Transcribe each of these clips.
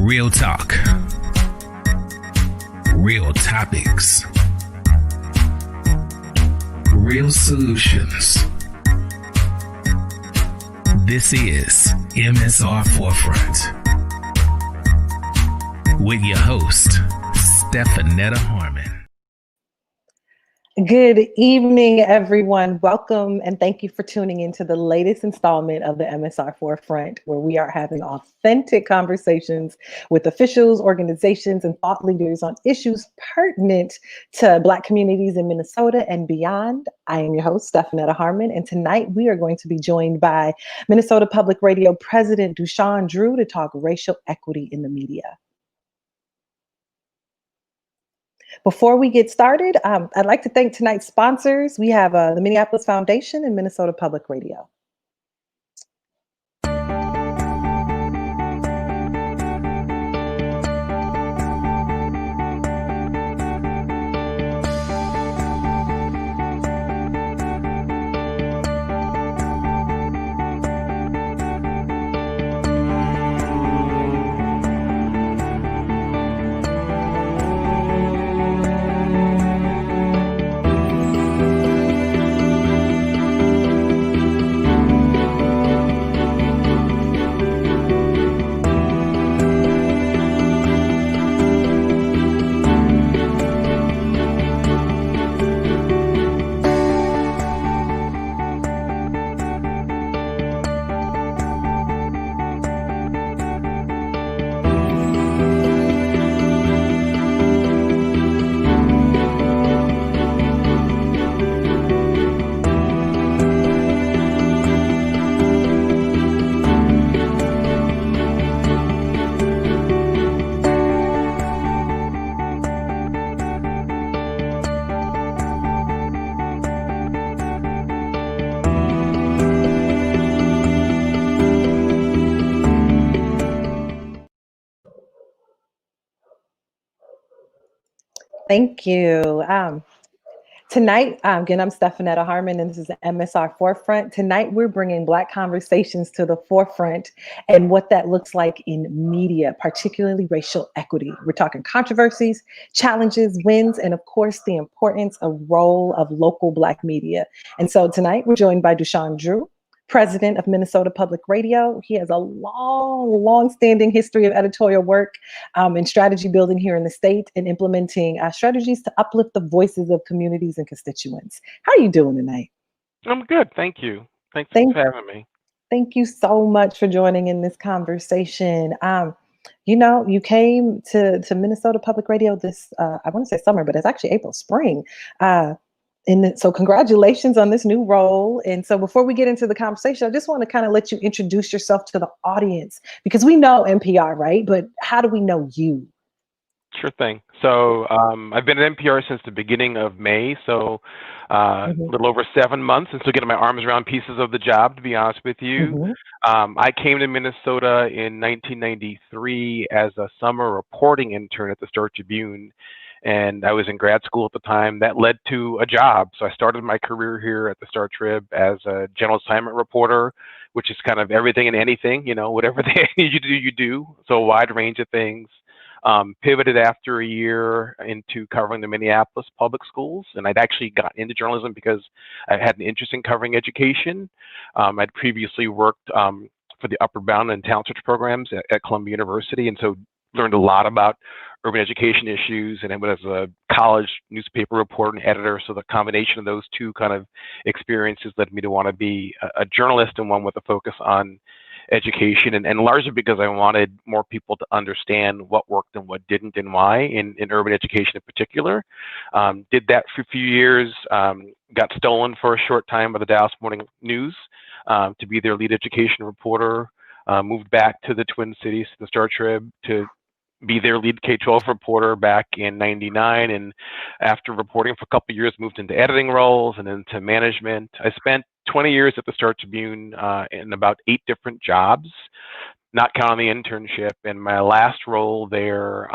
Real talk. Real topics. Real solutions. This is MSR Forefront with your host, Stephanetta Harmon. Good evening, everyone. Welcome and thank you for tuning into the latest installment of the MSR Forefront, where we are having authentic conversations with officials, organizations, and thought leaders on issues pertinent to Black communities in Minnesota and beyond. I am your host, Stephanetta Harmon, and tonight we are going to be joined by Minnesota Public Radio President Duchesne Drew to talk racial equity in the media. Before we get started, I'd like to thank tonight's sponsors. We have the Minneapolis Foundation and Minnesota Public Radio. Thank you. Tonight, again, I'm Stephanetta Harmon, and this is the MSR Forefront. Tonight, we're bringing Black conversations to the forefront and what that looks like in media, particularly racial equity. We're talking controversies, challenges, wins, and of course, the importance of role of local Black media. And so tonight, we're joined by Duchesne Drew, President of Minnesota Public Radio. He has a long-standing history of editorial work and strategy building here in the state and implementing strategies to uplift the voices of communities and constituents. How are you doing tonight? I'm good, thank you. Thanks for having me. Thank you so much for joining in this conversation. You came to Minnesota Public Radio this, I want to say summer, but it's actually April, spring. So congratulations on this new role. And so before we get into the conversation, I just want to kind of let you introduce yourself to the audience, because we know MPR, right? But how do we know you? Sure thing. So I've been at MPR since the beginning of May, so a little over 7 months, and still getting my arms around pieces of the job, to be honest with you. I came to Minnesota in 1993 as a summer reporting intern at the Star Tribune. And I was in grad school at the time. That led to a job. So I started my career here at the Star Trib as a general assignment reporter, which is kind of everything and anything, whatever they need you to do, you do. So a wide range of things. Pivoted after a year into covering the Minneapolis public schools. And I'd actually got into journalism because I had an interest in covering education. I'd previously worked for the Upward Bound and Talent Search programs at Columbia University. And so learned a lot about urban education issues, and I was a college newspaper reporter and editor. So the combination of those two kind of experiences led me to want to be a journalist, and one with a focus on education, and largely because I wanted more people to understand what worked and what didn't and why in urban education in particular. Did that for a few years, got stolen for a short time by the Dallas Morning News to be their lead education reporter, moved back to the Twin Cities, to the Star Trib, to be their lead K-12 reporter back in '99, and after reporting for a couple of years, moved into editing roles and into management. I spent 20 years at the Star Tribune in about 8 different jobs, not counting the internship. And my last role there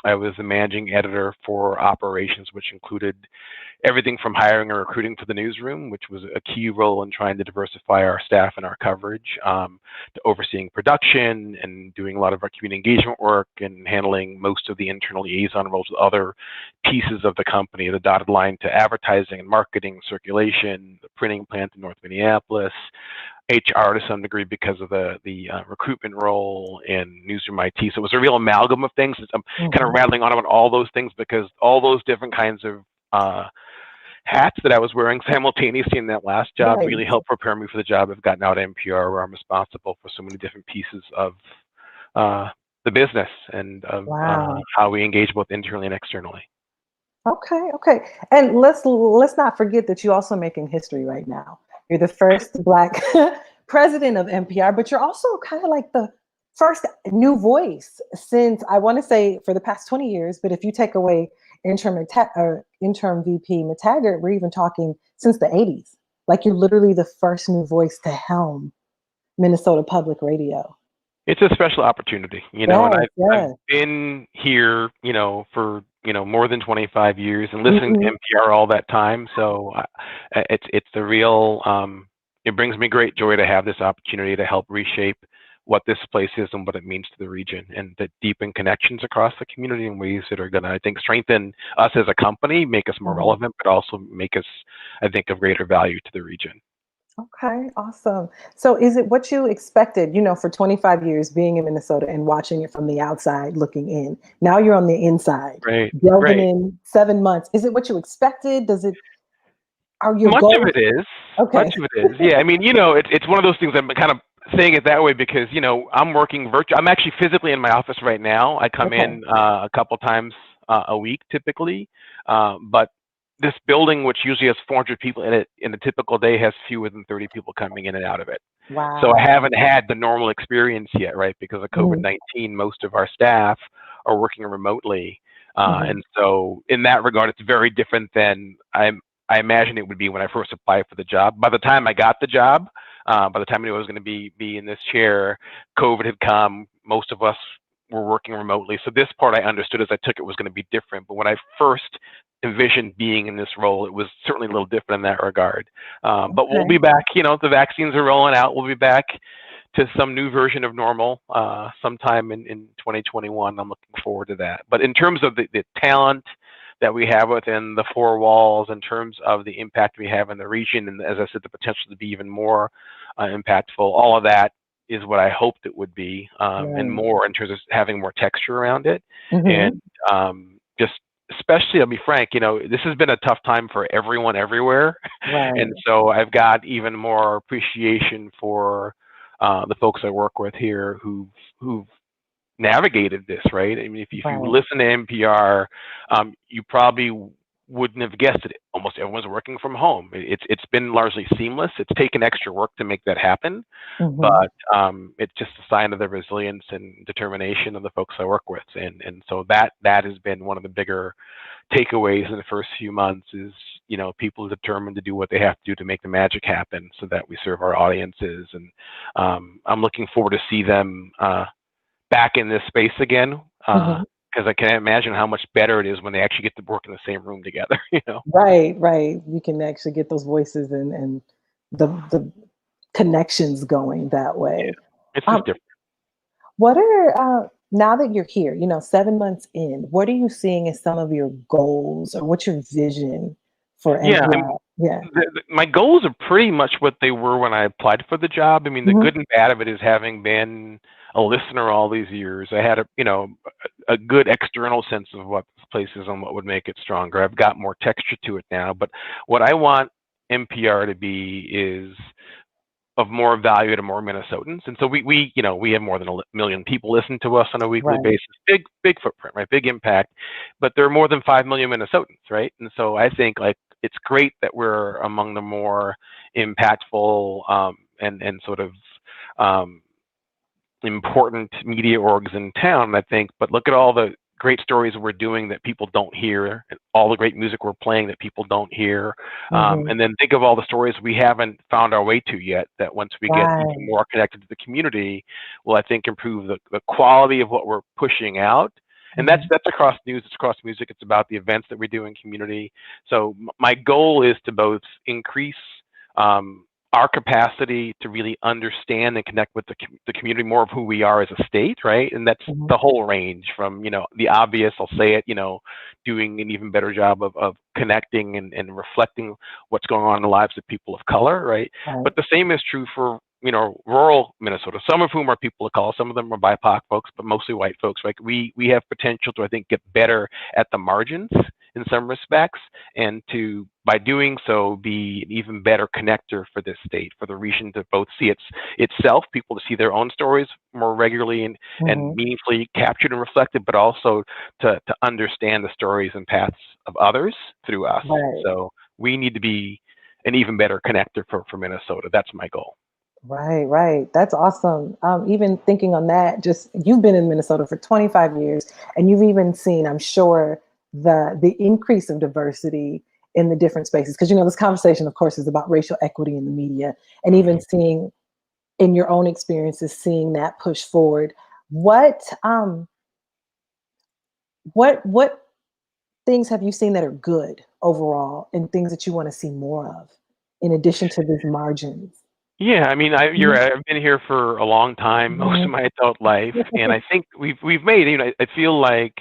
I was the managing editor for operations, which included everything from hiring and recruiting for the newsroom, which was a key role in trying to diversify our staff and our coverage, to overseeing production and doing a lot of our community engagement work and handling most of the internal liaison roles with other pieces of the company, the dotted line to advertising and marketing, circulation, the printing plant in North Minneapolis, HR to some degree because of the recruitment role, and newsroom IT. So it was a real amalgam of things. I'm kind of rattling on about all those things because all those different kinds of hats that I was wearing simultaneously in that last job really helped prepare me for the job I've got now at MPR, where I'm responsible for so many different pieces of the business and of how we engage both internally and externally. Okay. And let's not forget that you're also making history right now. You're the first Black president of MPR, but you're also kind of like the first new voice since, I want to say, for the past 20 years. But if you take away interim VP McTaggart, we're even talking since the 80s. Like, you're literally the first new voice to helm Minnesota Public Radio. It's a special opportunity, and I've been here, for more than 25 years and listening to MPR all that time. So it's the real. It brings me great joy to have this opportunity to help reshape what this place is and what it means to the region, and to deepen connections across the community in ways that are going to, I think, strengthen us as a company, make us more relevant, but also make us, I think, of greater value to the region. Okay, awesome. So is it what you expected, for 25 years being in Minnesota and watching it from the outside looking in? Now you're on the inside, delving in 7 months. Is it what you expected? Are your Much goals? of it is. Okay. Much of it is. Yeah, I mean, it's one of those things. I'm kind of saying it that way because, I'm working virtual. I'm actually physically in my office right now. I come in a couple times a week typically, but this building, which usually has 400 people in it, in a typical day has fewer than 30 people coming in and out of it. Wow. So I haven't had the normal experience yet, right? Because of COVID-19, most of our staff are working remotely. And so in that regard, it's very different than I imagine it would be when I first applied for the job. By the time I got the job, by the time I knew I was going to be in this chair, COVID had come. Most of us were working remotely. So this part I understood as I took it was going to be different. But when I first envisioned being in this role, it was certainly a little different in that regard. But we'll be back. The vaccines are rolling out. We'll be back to some new version of normal sometime in 2021. I'm looking forward to that. But in terms of the talent that we have within the four walls, in terms of the impact we have in the region, and as I said, the potential to be even more impactful, all of that is what I hoped it would be, and more in terms of having more texture around it. And just especially, I'll be frank, this has been a tough time for everyone everywhere. And so I've got even more appreciation for the folks I work with here who've navigated this, right? I mean, if you listen to NPR, you probably wouldn't have guessed it. Almost everyone's working from home. It's been largely seamless. It's taken extra work to make that happen, but it's just a sign of the resilience and determination of the folks I work with. And so that has been one of the bigger takeaways in the first few months is, people determined to do what they have to do to make the magic happen so that we serve our audiences. And I'm looking forward to see them back in this space again. Because I can't imagine how much better it is when they actually get to work in the same room together. Right. You can actually get those voices and the connections going that way. Yeah, it's just different. What are now that you're here, 7 months in, what are you seeing as some of your goals, or what's your vision for MPR? My goals are pretty much what they were when I applied for the job. I mean, the good and bad of it is having been a listener all these years. I had a good external sense of what this place is and what would make it stronger. I've got more texture to it now. But what I want MPR to be is of more value to more Minnesotans. And so we have more than 1 million people listen to us on a weekly basis. Big footprint, right? Big impact. But there are more than 5 million Minnesotans, right? And so I think it's great that we're among the more impactful and sort of important media orgs in town, I think. But look at all the great stories we're doing that people don't hear, all the great music we're playing that people don't hear. And then think of all the stories we haven't found our way to yet that once we get even more connected to the community will, I think, improve the quality of what we're pushing out, And that's across news, it's across music, it's about the events that we do in community. So my goal is to both increase our capacity to really understand and connect with the community more of who we are as a state, right? And that's the whole range from, the obvious, I'll say it, doing an even better job of connecting and reflecting what's going on in the lives of people of color, right? But the same is true for, rural Minnesota, some of whom are people of color, some of them are BIPOC folks, but mostly white folks. Like we have potential to, I think, get better at the margins in some respects, and to, by doing so, be an even better connector for this state, for the region to both see itself, people to see their own stories more regularly and meaningfully captured and reflected, but also to understand the stories and paths of others through us. Right. So we need to be an even better connector for Minnesota. That's my goal. Right. That's awesome. Even thinking on that, just you've been in Minnesota for 25 years, and you've even seen, I'm sure, the increase of diversity in the different spaces. Because, this conversation, of course, is about racial equity in the media, and even seeing in your own experiences, seeing that push forward. What things have you seen that are good overall, and things that you want to see more of, in addition to these margins? Yeah, I mean, I've been here for a long time, most of my adult life, and I think we've made, I feel like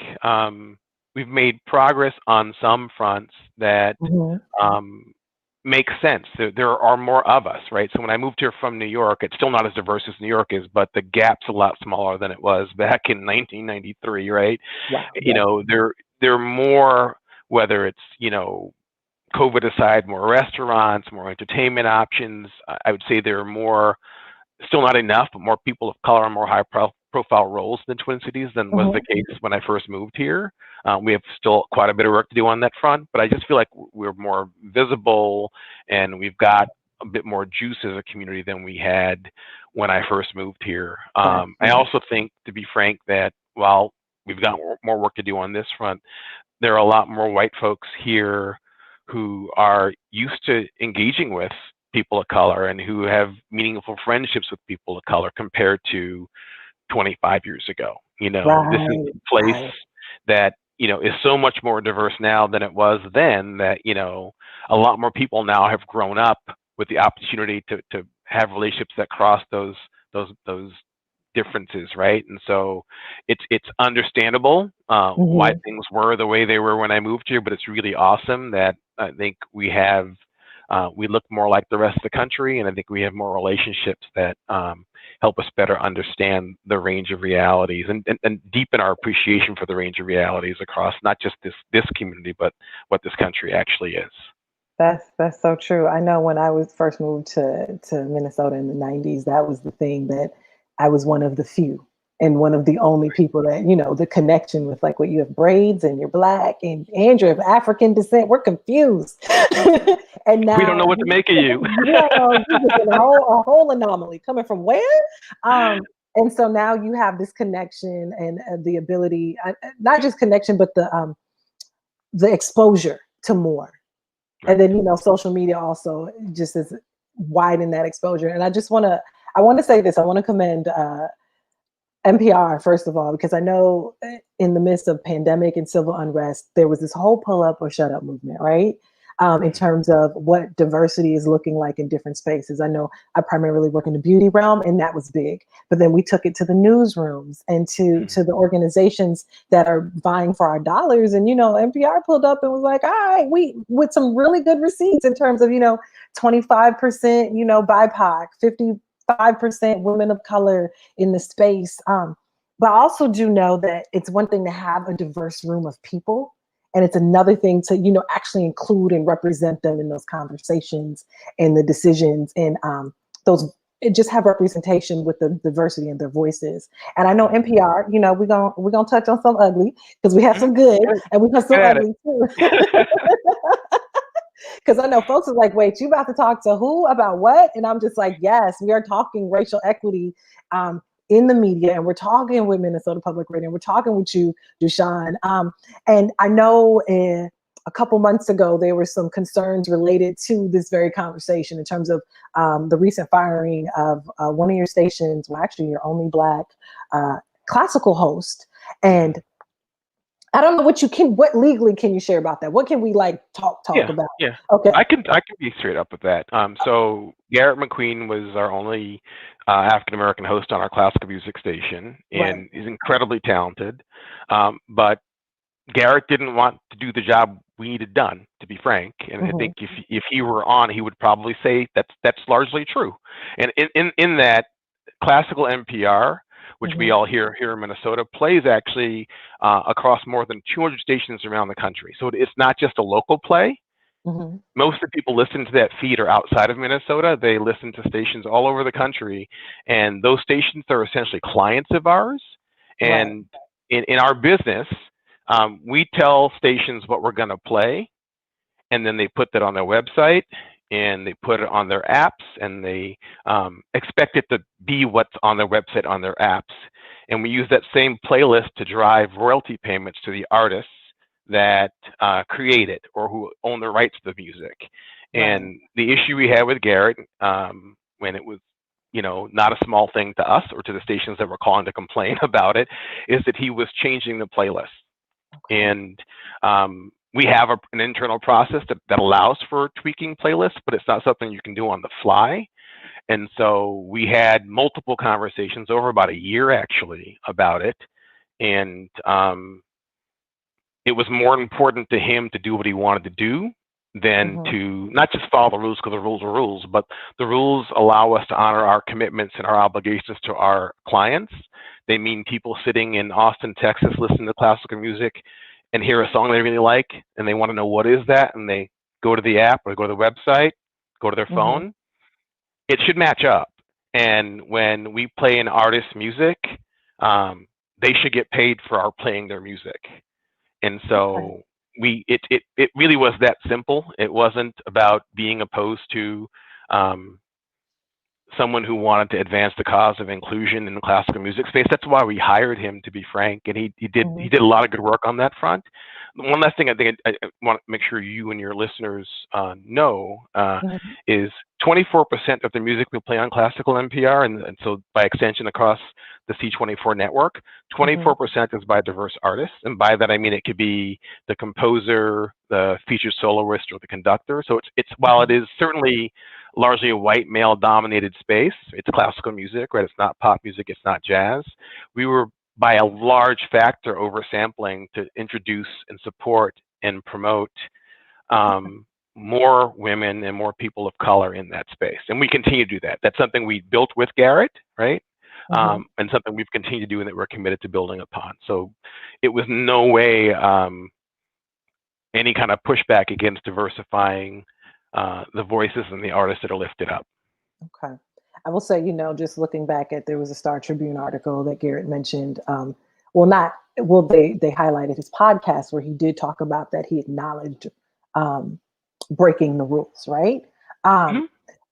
we've made progress on some fronts that make sense. There are more of us, right? So when I moved here from New York, it's still not as diverse as New York is, but the gap's a lot smaller than it was back in 1993, right? Wow. There are more, whether it's, COVID aside, more restaurants, more entertainment options. I would say there are more, still not enough, but more people of color and more high profile roles in the Twin Cities than was the case when I first moved here. We have still quite a bit of work to do on that front, but I just feel like we're more visible and we've got a bit more juice as a community than we had when I first moved here. I also think, to be frank, that while we've got more work to do on this front, there are a lot more white folks here who are used to engaging with people of color and who have meaningful friendships with people of color compared to 25 years ago. This is a place that, is so much more diverse now than it was then, that, a lot more people now have grown up with the opportunity to have relationships that cross those differences, right? And so it's understandable why things were the way they were when I moved here, but it's really awesome that I think we look more like the rest of the country, and I think we have more relationships that help us better understand the range of realities and deepen our appreciation for the range of realities across not just this community, but what this country actually is. That's so true. I know when I was first moved to Minnesota in the 90s, that was the thing, that I was one of the few and one of the only people that, the connection with, like, what you have braids and you're Black and you're of African descent. We're confused. And now we don't know what to make of you. You're just a whole anomaly coming from where? And so now you have this connection and the ability, not just connection, but the exposure to more. Right. And then, social media also just is widen that exposure. And I want to say this. I want to commend MPR, first of all, because I know in the midst of pandemic and civil unrest, there was this whole pull up or shut up movement, right? In terms of what diversity is looking like in different spaces. I know I primarily work in the beauty realm, and that was big. But then we took it to the newsrooms and to the organizations that are vying for our dollars. And, NPR pulled up and was like, all right, with some really good receipts in terms of, 25%, BIPOC, 55% women of color in the space. But I also do know that it's one thing to have a diverse room of people, and it's another thing to, actually include and represent them in those conversations and the decisions, and just have representation with the diversity in their voices. And I know NPR, we're gonna touch on some ugly, because we have some good and we have some ugly too. Because I know folks are like, wait, you about to talk to who about what? And I'm just like, yes, we are talking racial equity in the media, and we're talking with Minnesota Public Radio, and we're talking with you, Duchesne. And I know a couple months ago, there were some concerns related to this very conversation in terms of the recent firing of one of your stations, well, actually your only Black classical host. And I don't know what legally can you share about that? What can we like talk Yeah, about? yeah. Okay. I can be straight up with that. So Garrett McQueen was our only African American host on our classical music station, Right. and he's incredibly talented. But Garrett didn't want to do the job we needed done, to be frank. And I think if he were on, he would probably say that's largely true. And in that, classical MPR, which we all hear here in Minnesota, plays actually across more than 200 stations around the country. So it's not just a local play. Most of the people listening to that feed are outside of Minnesota. They listen to stations all over the country, and those stations are essentially clients of ours. Right. And in our business, we tell stations what we're going to play, and then they put that on their website, and they put it on their apps, and they expect it to be what's on their website on their apps. And we use that same playlist to drive royalty payments to the artists that create it or who own the rights to the music. Right. And the issue we had with Garrett, when it was, not a small thing to us or to the stations that were calling to complain about it, is that he was changing the playlist. Okay. And we have an internal process that allows for tweaking playlists, but it's not something you can do on the fly. And so we had multiple conversations over about a year actually about it. And it was more important to him to do what he wanted to do than to not just follow the rules because the rules are rules, but the rules allow us to honor our commitments and our obligations to our clients. They mean people sitting in Austin, Texas, listening to classical music and hear a song they really like, and they want to know what is that, and they go to the app or go to the website, go to their phone. It should match up. And when we play an artist's music, they should get paid for our playing their music. And so it really was that simple. It wasn't about being opposed to someone who wanted to advance the cause of inclusion in the classical music space. That's why we hired him, to be frank, and he did a lot of good work on that front. One last thing I think I want to make sure you and your listeners know is 24% of the music we play on classical MPR, and so by extension across the C24 network, 24% is by diverse artists. And by that, I mean it could be the composer, the featured soloist, or the conductor. So it's while it is certainly largely a white male dominated space, it's classical music, right? It's not pop music, it's not jazz. We were by a large factor oversampling to introduce and support and promote more women and more people of color in that space. And we continue to do that. That's something we built with Garrett, right? And something we've continued to do and that we're committed to building upon. So it was no way any kind of pushback against diversifying the voices and the artists that are lifted up. Okay. I will say, just looking back at, there was a Star Tribune article that Garrett mentioned. They highlighted his podcast where he did talk about that. He acknowledged breaking the rules, right?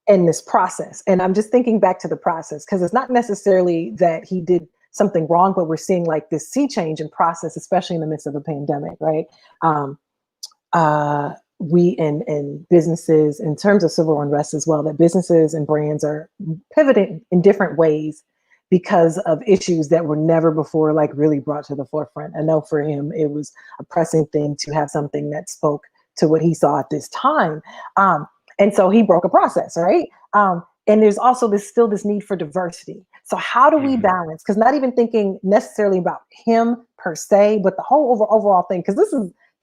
In this process. And I'm just thinking back to the process, because it's not necessarily that he did something wrong, but we're seeing like this sea change in process, especially in the midst of a pandemic, right? We in businesses, in terms of civil unrest as well, that businesses and brands are pivoting in different ways because of issues that were never before like really brought to the forefront. I know for him, it was a pressing thing to have something that spoke to what he saw at this time. And so he broke a process, right? And there's also this need for diversity. So how do we balance? Because not even thinking necessarily about him per se, but the whole overall thing, because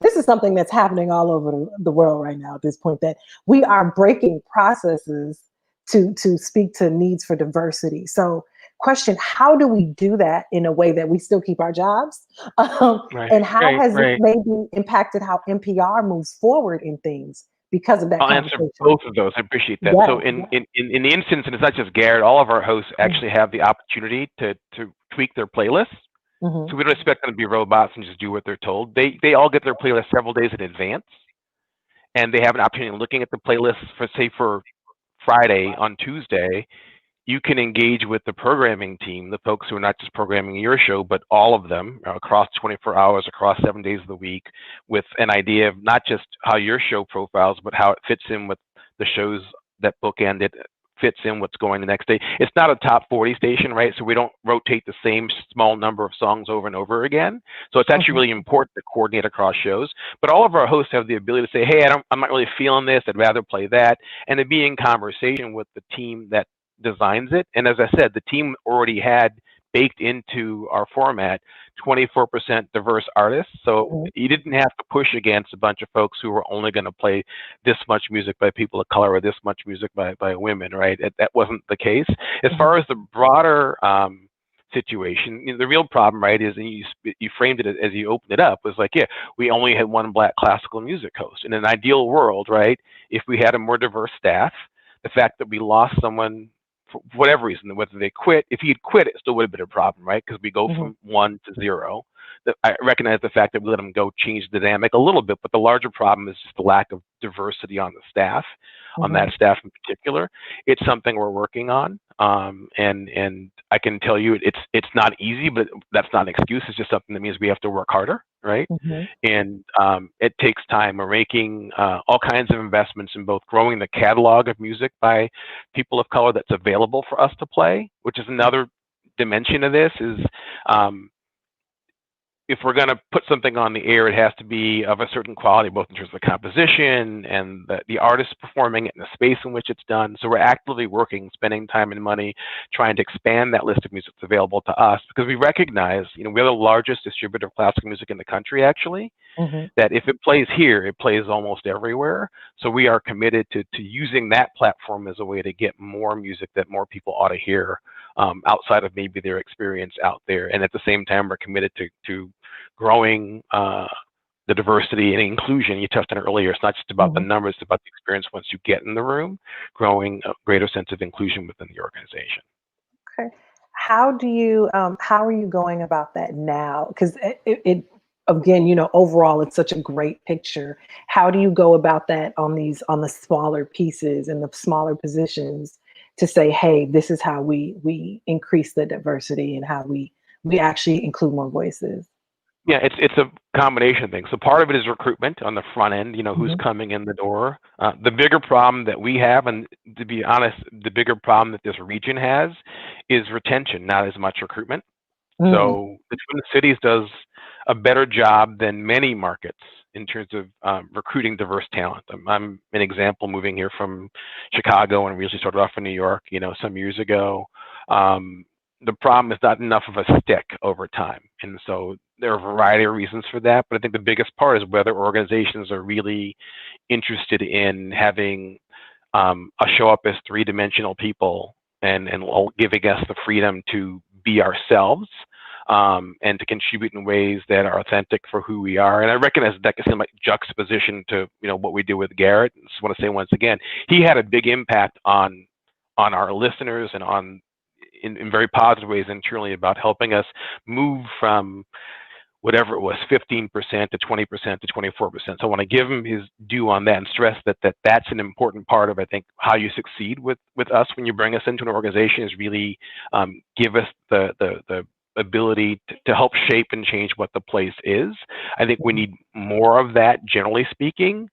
this is something that's happening all over the world right now at this point, that we are breaking processes to speak to needs for diversity. So question, how do we do that in a way that we still keep our jobs? And how has it maybe impacted how MPR moves forward in things because of that? I'll answer both of those. I appreciate that. So in the instance, and it's not just Garrett, all of our hosts actually have the opportunity to tweak their playlists. So we don't expect them to be robots and just do what they're told. They all get their playlist several days in advance, and they have an opportunity of looking at the playlist for Friday. On Tuesday, you can engage with the programming team, the folks who are not just programming your show, but all of them across 24 hours, across 7 days of the week, with an idea of not just how your show profiles, but how it fits in with the shows that bookend it fits in what's going the next day. It's not a top 40 station, right? So we don't rotate the same small number of songs over and over again. So it's actually really important to coordinate across shows. But all of our hosts have the ability to say, hey, I'm not really feeling this. I'd rather play that. And to be in conversation with the team that designs it. And as I said, the team already had baked into our format 24% diverse artists. So you didn't have to push against a bunch of folks who were only going to play this much music by people of color or this much music by women, right? That wasn't the case. As far as the broader situation, you know, the real problem, right, is, and you framed it as you opened it up, was like, yeah, we only had one Black classical music host. In an ideal world, right, if we had a more diverse staff, the fact that we lost someone for whatever reason, whether they quit, if he had quit, it still would have been a problem, right? Because we go from 1 to 0. I recognize the fact that we let him go change the dynamic a little bit, but the larger problem is just the lack of diversity on the staff, on that staff in particular. It's something we're working on, and I can tell you it's not easy, but that's not an excuse. It's just something that means we have to work harder, right? And it takes time. We're making all kinds of investments in both growing the catalog of music by people of color that's available for us to play, which is another dimension of this. Is if we're going to put something on the air, it has to be of a certain quality, both in terms of the composition and the artist performing it and the space in which it's done. So we're actively working, spending time and money, trying to expand that list of music that's available to us, because we recognize, you know, we're the largest distributor of classical music in the country, actually, that if it plays here, it plays almost everywhere. So we are committed to using that platform as a way to get more music that more people ought to hear, outside of maybe their experience out there. And at the same time, we're committed to growing the diversity and inclusion. You touched on it earlier. It's not just about the numbers, it's about the experience once you get in the room, growing a greater sense of inclusion within the organization. Okay. How are you going about that now? Because it again, you know, overall, it's such a great picture. How do you go about that on the smaller pieces and the smaller positions to say, hey, this is how we increase the diversity and how we actually include more voices? Yeah, it's a combination of things. So part of it is recruitment on the front end, you know, who's coming in the door. The bigger problem that we have, and to be honest, the bigger problem that this region has, is retention, not as much recruitment. So the Twin Cities does a better job than many markets in terms of recruiting diverse talent. I'm an example, moving here from Chicago, and we usually started off in New York, you know, some years ago. The problem is not enough of a stick over time. And so there are a variety of reasons for that, but I think the biggest part is whether organizations are really interested in having us show up as three-dimensional people and giving us the freedom to be ourselves, and to contribute in ways that are authentic for who we are. And I recognize that can seem like juxtaposition to, you know, what we do with Garrett. I just want to say once again, he had a big impact on our listeners and on in very positive ways internally about helping us move from whatever it was, 15% to 20% to 24%. So I want to give him his due on that and stress that that's an important part of, I think, how you succeed with us when you bring us into an organization, is really give us the ability to help shape and change what the place is. I think we need more of that, generally speaking.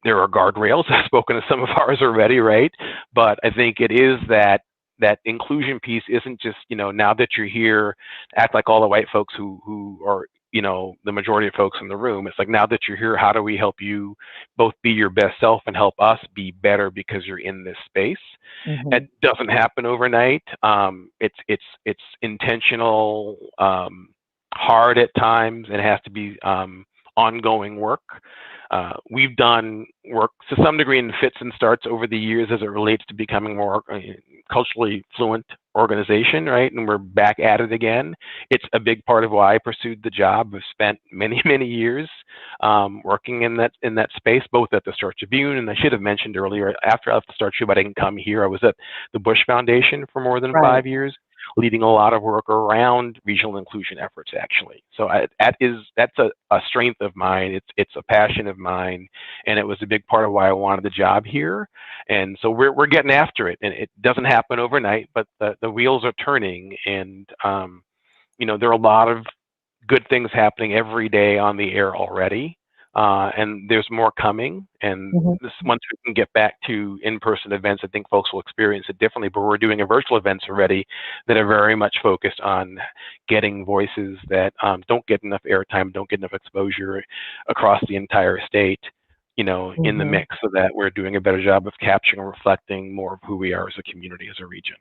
There are guardrails. I've spoken to some of ours already, right? But I think it is that inclusion piece isn't just, you know, now that you're here, act like all the white folks who are, you know, the majority of folks in the room. It's like, now that you're here, how do we help you both be your best self and help us be better because you're in this space? It doesn't happen overnight. It's intentional, hard at times, and it has to be ongoing work. We've done work to some degree in fits and starts over the years as it relates to becoming more culturally fluent organization, right? And we're back at it again. It's a big part of why I pursued the job. I've spent many, many years working in that space, both at the Star Tribune, and I should have mentioned earlier, after I left the Star Tribune, I didn't come here. I was at the Bush Foundation for more than 5 years, leading a lot of work around regional inclusion efforts, actually. So that's a strength of mine. It's a passion of mine, and it was a big part of why I wanted the job here. And so we're getting after it, and it doesn't happen overnight, but the wheels are turning, and you know, there are a lot of good things happening every day on the air already. and there's more coming. And this, once we can get back to in-person events, I think folks will experience it differently. But we're doing virtual events already that are very much focused on getting voices that don't get enough airtime, don't get enough exposure across the entire state, you know, in the mix, so that we're doing a better job of capturing and reflecting more of who we are as a community, as a region.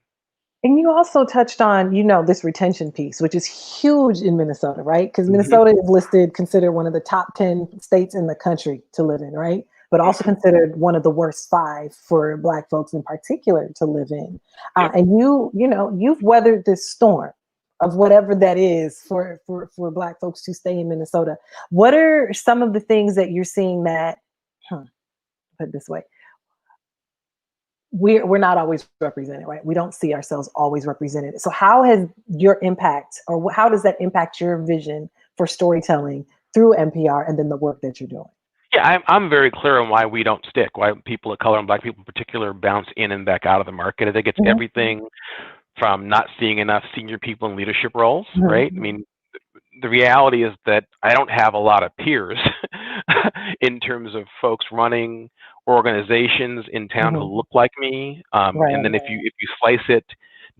And you also touched on, you know, this retention piece, which is huge in Minnesota, right? Because Minnesota is listed, considered one of the top 10 states in the country to live in, right? But also considered one of the worst 5 for Black folks in particular to live in. And you know, you've weathered this storm of whatever that is for Black folks to stay in Minnesota. What are some of the things that you're seeing that, put it this way, we're not always represented, right? We don't see ourselves always represented. So how has your impact, or how does that impact your vision for storytelling through MPR and then the work that you're doing? Yeah, I'm very clear on why we don't stick, why people of color and Black people in particular bounce in and back out of the market. I think it's everything from not seeing enough senior people in leadership roles, right? I mean, the reality is that I don't have a lot of peers in terms of folks running organizations in town who look like me. And then if you slice it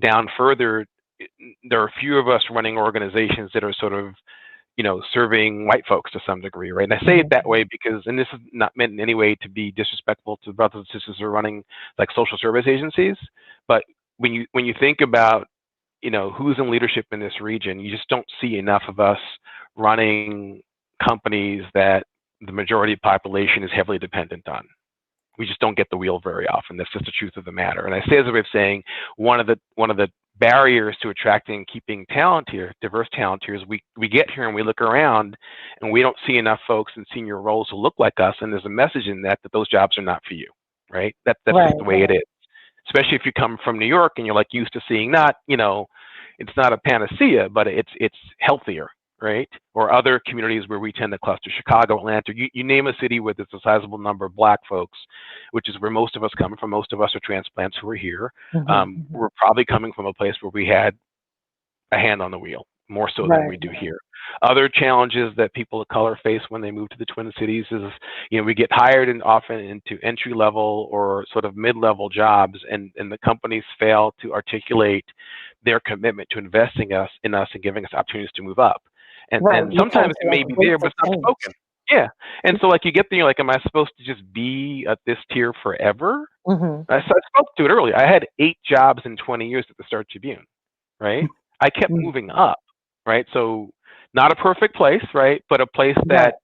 down further, there are a few of us running organizations that are sort of, you know, serving white folks to some degree, right? And I say it that way because, and this is not meant in any way to be disrespectful to brothers and sisters who are running like social service agencies, but when you think about, you know, who's in leadership in this region, you just don't see enough of us running companies that the majority of the population is heavily dependent on. We just don't get the wheel very often. That's just the truth of the matter. And I say as a way of saying one of the barriers to attracting and keeping talent here, diverse talent here, is we get here and we look around and we don't see enough folks in senior roles who look like us. And there's a message in that those jobs are not for you, right? That's just the way it is. Especially if you come from New York and you're like used to seeing not, you know, it's not a panacea, but it's healthier, right? Or other communities where we tend to cluster, Chicago, Atlanta, you name a city where there's a sizable number of Black folks, which is where most of us come from. Most of us are transplants who are here. We're probably coming from a place where we had a hand on the wheel, more so than we do here. Other challenges that people of color face when they move to the Twin Cities is, you know, we get hired and often into entry level or sort of mid-level jobs, and the companies fail to articulate their commitment to investing in us and giving us opportunities to move up. And sometimes it may be there, but it's not spoken. Yeah. And so like you get there, you're like, am I supposed to just be at this tier forever? I spoke to it earlier. I had 8 jobs in 20 years at the Star Tribune, right? I kept moving up, right? So not a perfect place, right? But a place that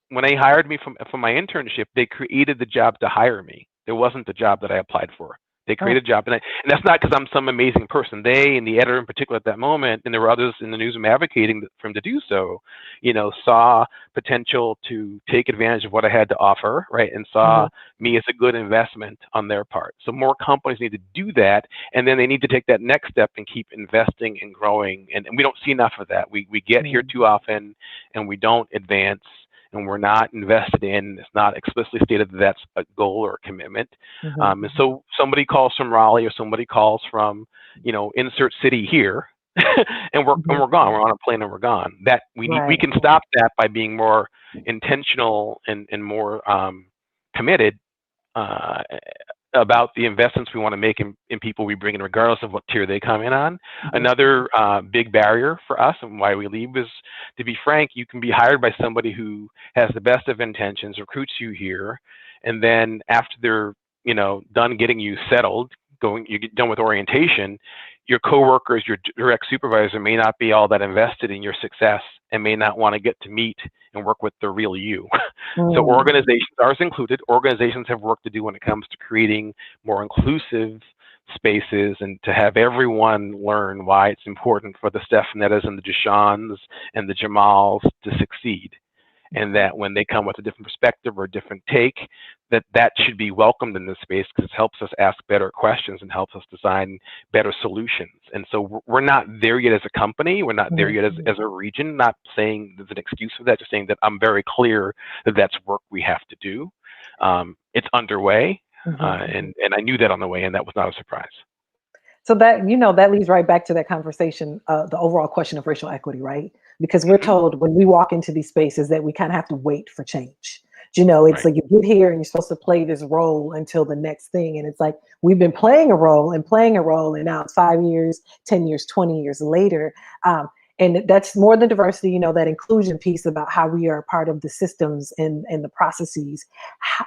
when they hired me for my internship, they created the job to hire me. There wasn't the job that I applied for. They created a job, and that's not because I'm some amazing person. They, and the editor in particular at that moment, and there were others in the newsroom advocating for him to do so, you know, saw potential to take advantage of what I had to offer, right, and saw me as a good investment on their part. So more companies need to do that, and then they need to take that next step and keep investing and growing, and we don't see enough of that. We get here too often, and we don't advance, and we're not invested in, it's not explicitly stated that that's a goal or a commitment. And so somebody calls from Raleigh or somebody calls from, you know, insert city here, and we're gone. We're on a plane and we're gone. That we can stop that by being more intentional and more committed about the investments we want to make in people we bring in, regardless of what tier they come in on. Another big barrier for us and why we leave is, to be frank, you can be hired by somebody who has the best of intentions, recruits you here, and then after they're, you know, done getting you settled, you get done with orientation, your coworkers, your direct supervisor may not be all that invested in your success and may not want to get to meet and work with the real you. So organizations, ours included, organizations have work to do when it comes to creating more inclusive spaces and to have everyone learn why it's important for the Stefanettas and the Duchesnes and the Jamals to succeed. And that when they come with a different perspective or a different take, that should be welcomed in this space, because it helps us ask better questions and helps us design better solutions. And so we're not there yet as a company. We're not there yet as a region. Not saying there's an excuse for that, just saying that I'm very clear that that's work we have to do. It's underway, and I knew that on the way, and that was not a surprise. So that, you know, that leads right back to that conversation, the overall question of racial equity, right? because we're told when we walk into these spaces that we kind of have to wait for change. You know, it's like you get here and you're supposed to play this role until the next thing. And it's like, we've been playing a role, and now it's 5 years, 10 years, 20 years later. And that's more than diversity, you know, that inclusion piece about how we are part of the systems and the processes.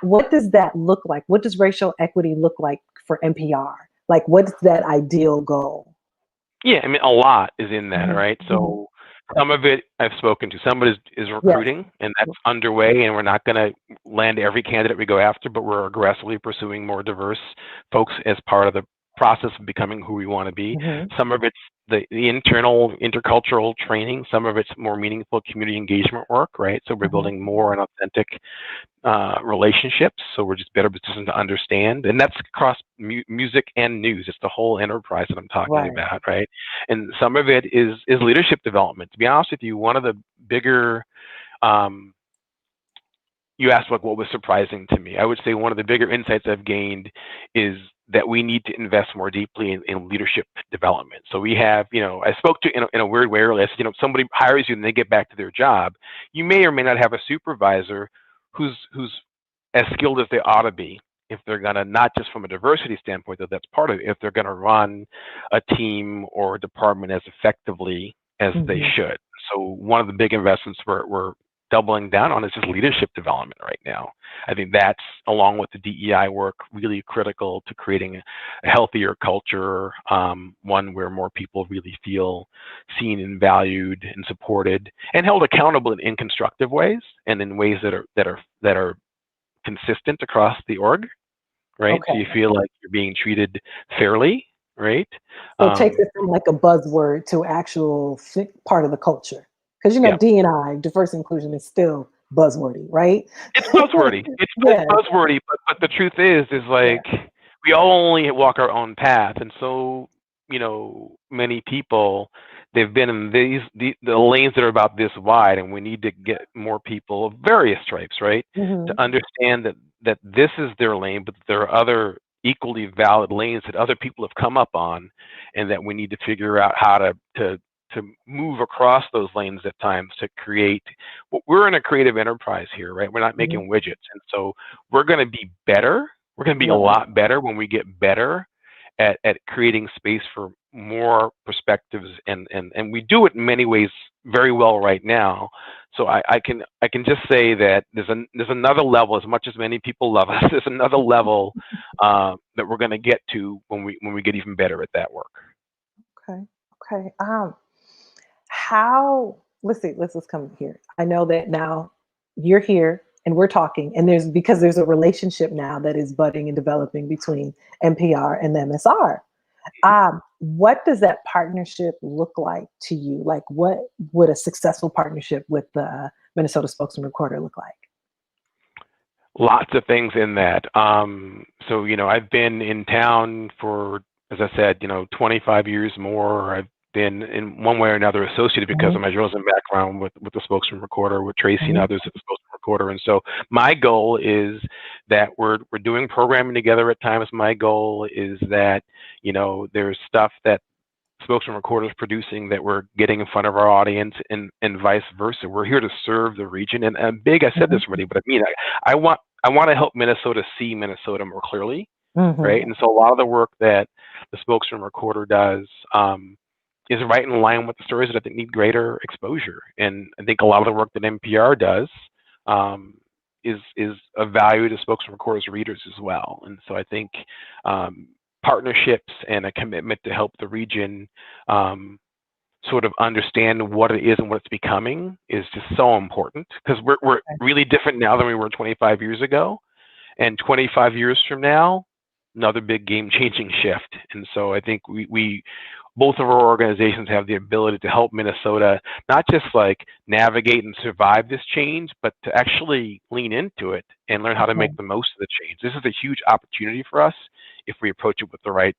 What does that look like? What does racial equity look like for MPR? Like, what's that ideal goal? Yeah, I mean, a lot is in that, right? So some of it I've spoken to. Some of it is recruiting, and that's underway, and we're not going to land every candidate we go after, but we're aggressively pursuing more diverse folks as part of the process of becoming who we want to be. Some of it's the internal intercultural training. Some of it's more meaningful community engagement work, right? So we're building more and authentic relationships, so we're just better positioned to understand, and that's across music and news. It's the whole enterprise that I'm talking about, right? And some of it is leadership development. To be honest with you, one of the bigger you asked what was surprising to me. I would say one of the bigger insights I've gained is that we need to invest more deeply in leadership development. So we have, you know, I spoke to in a weird way earlier. I said, you know, somebody hires you and they get back to their job. You may or may not have a supervisor who's as skilled as they ought to be, if they're gonna, not just from a diversity standpoint, though that's part of it, if they're gonna run a team or a department as effectively as they should. So one of the big investments we're doubling down on is just leadership development right now. I think that's, along with the DEI work, really critical to creating a healthier culture, one where more people really feel seen and valued and supported and held accountable in constructive ways, and in ways that are consistent across the org, right? So you feel like you're being treated fairly, right? So it takes it from like a buzzword to actual part of the culture. Because, you know, D&I, diversity inclusion, is still buzzwordy, right? It's buzzwordy. It's buzzwordy, but the truth is like, we all only walk our own path. And so, you know, many people, they've been in the lanes that are about this wide, and we need to get more people of various stripes, right? To understand that this is their lane, but there are other equally valid lanes that other people have come up on, and that we need to figure out how to move across those lanes at times to create. We're in a creative enterprise here, right? We're not making widgets, and so we're going to be better. We're going to be a lot better when we get better at creating space for more perspectives, and we do it in many ways very well right now. So I can just say that there's another level. As much as many people love us, there's another level that we're going to get to when we get even better at that work. Okay. Let's come here. I know that now you're here and we're talking, and there's a relationship now that is budding and developing between MPR and the MSR. What does that partnership look like to you? Like, what would a successful partnership with the Minnesota Spokesman Recorder look like? Lots of things in that. So, you know, I've been in town for, as I said, you know, 25 years more. I've been in one way or another associated because of my journalism background with the Spokesman Recorder, with Tracy and others at the Spokesman Recorder. And so my goal is that we're doing programming together at times. My goal is that, you know, there's stuff that Spokesman Recorder is producing that we're getting in front of our audience, and vice versa. We're here to serve the region. And I said this already, but I mean, I want to help Minnesota see Minnesota more clearly, right? And so a lot of the work that the Spokesman Recorder does is right in line with the stories that I think need greater exposure. And I think a lot of the work that MPR does is of value to Spokesman Recorder's readers as well. And so I think partnerships and a commitment to help the region sort of understand what it is and what it's becoming is just so important, because we're really different now than we were 25 years ago. And 25 years from now, another big game-changing shift. And so I think we both of our organizations have the ability to help Minnesota not just like navigate and survive this change, but to actually lean into it and learn how to make the most of the change. This is a huge opportunity for us if we approach it with the right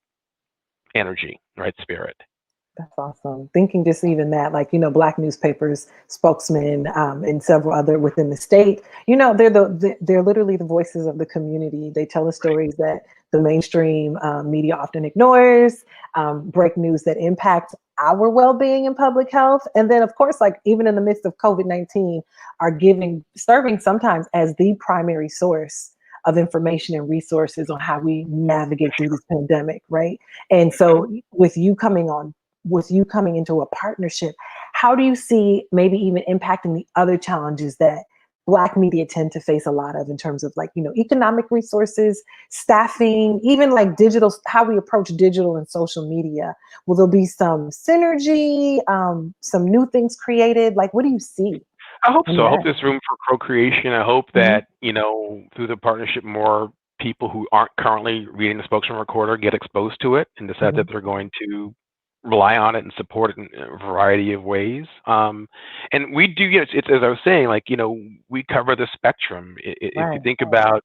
energy, right spirit. That's awesome. Thinking just even that, like, you know, Black newspapers, Spokesman, and several other within the state, you know, they're literally the voices of the community. They tell the stories that the mainstream media often ignores, break news that impacts our well-being and public health. And then of course, like even in the midst of COVID-19, are serving sometimes as the primary source of information and resources on how we navigate through this pandemic, right? And so with you coming into a partnership, how do you see maybe even impacting the other challenges that Black media tend to face a lot of in terms of like, economic resources, staffing, even like digital, how we approach digital and social media? Will there be some synergy, some new things created? Like, what do you see? I hope so. I hope there's room for co-creation. I hope that, through the partnership, more people who aren't currently reading the spokesman recorder get exposed to it and decide that they're going to rely on it and support it in a variety of ways. And we do, it's as I was saying, like, we cover the spectrum. If you think about,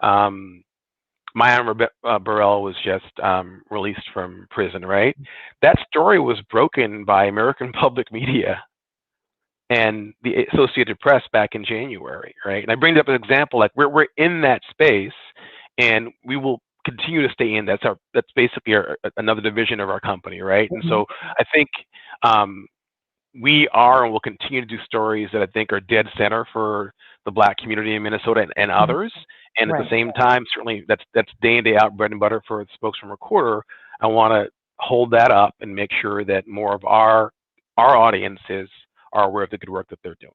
Maya Burrell was just released from prison, right? That story was broken by American public media and the Associated Press back in January, right? And I bring it up as an example, like we're in that space, and we will continue to stay in. That's basically another division of our company, right? And so I think we are and will continue to do stories that I think are dead center for the Black community in Minnesota and others. And at the same time, certainly that's day in, day out bread and butter for the spokesman recorder. I want to hold that up and make sure that more of our audiences are aware of the good work that they're doing.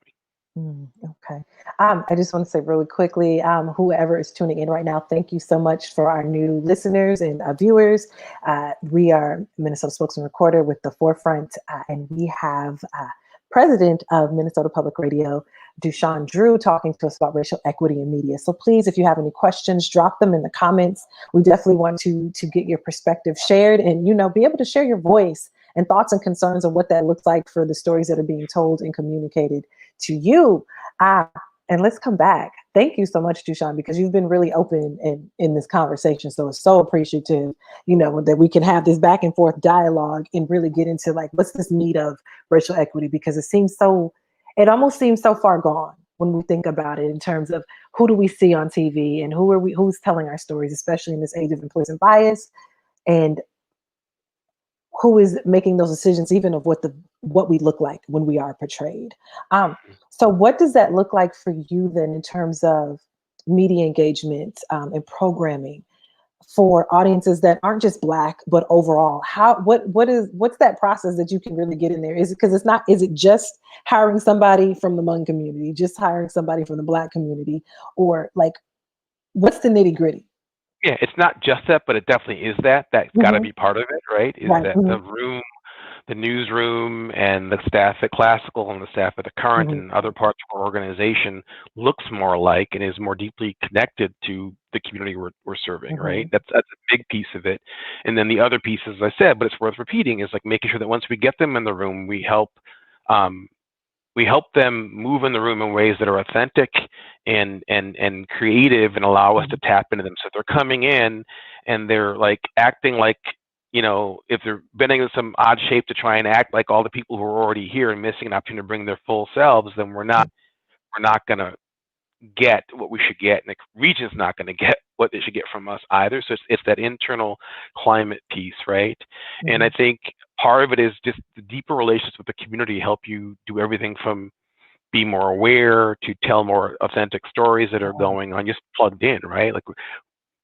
Okay. I just want to say really quickly, whoever is tuning in right now, thank you so much for our new listeners and viewers. We are Minnesota Spokesman Recorder with the Forefront, and we have President of Minnesota Public Radio, Duchesne Drew, talking to us about racial equity in media. So please, if you have any questions, drop them in the comments. We definitely want to get your perspective shared and, be able to share your voice and thoughts and concerns on what that looks like for the stories that are being told and communicated to you. And let's come back. Thank you so much, Duchesne, because you've been really open in this conversation. So it's so appreciative, that we can have this back and forth dialogue and really get into like, what's this need of racial equity? Because it almost seems so far gone when we think about it in terms of who do we see on TV and who's telling our stories, especially in this age of implicit bias, and who is making those decisions, even of what we look like when we are portrayed. So what does that look like for you then in terms of media engagement and programming for audiences that aren't just Black, but overall? What's that process that you can really get in there? Is it just hiring somebody from the Hmong community, just hiring somebody from the Black community, or like, what's the nitty gritty? Yeah, it's not just that, but it definitely is that. That's got to be part of it, right? That the room, the newsroom, and the staff at Classical and the staff at the Current and other parts of our organization looks more alike and is more deeply connected to the community we're serving, right? That's a big piece of it. And then the other piece, as I said, but it's worth repeating, is like making sure that once we get them in the room, we help them move in the room in ways that are authentic and creative and allow us to tap into them. So if they're coming in and they're like acting like, if they're bending in some odd shape to try and act like all the people who are already here and missing an opportunity to bring their full selves, then we're not going to get what we should get, and the region's not going to get what they should get from us either. So it's that internal climate piece, right? And I think part of it is just the deeper relationships with the community help you do everything from be more aware to tell more authentic stories that are going on, just plugged in, right? Like